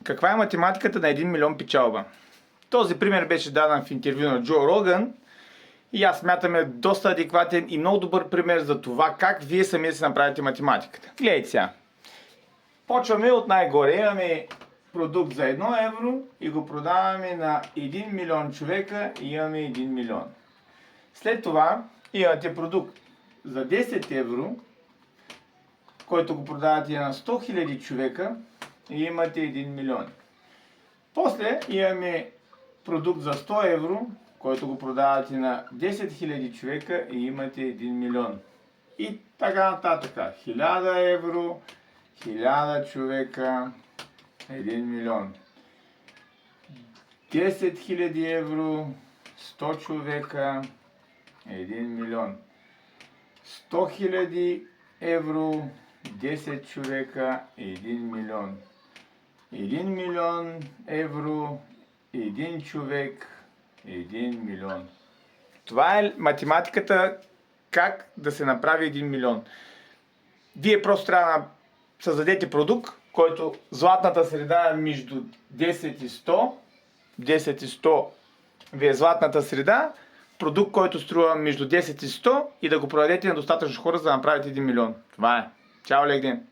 Каква е математиката на 1 милион печалба? Този пример беше даден в интервю на Джо Роган и аз смятам е доста адекватен и много добър пример за това как вие сами да си направите математиката. Гледайте сега. Почваме от най-горе. Имаме продукт за 1 евро и го продаваме на 1 милион човека и имаме 1 милион. След това имате продукт за 10 евро, който го продавате на 100 000 човека и имате 1 милион. После имаме продукт за 100 евро, който го продавате на 10 000 човека и имате 1 милион. И така нататък. 1000 евро, 1000 човека, 1 милион. 10 000 евро, 100 човека, 1 милион. 100 000 евро, 10 човека, 1 милион. 1 милион евро, 1 човек, 1 милион. Това е математиката как да се направи 1 милион. Вие просто трябва да създадете продукт, който златната среда е между 10 и 100. 10 и 100 ви е златната среда. Продукт, който струва между 10 и 100 и да го продадете на достатъчно хора, за да направите 1 милион. Това е. Чао, лег ден!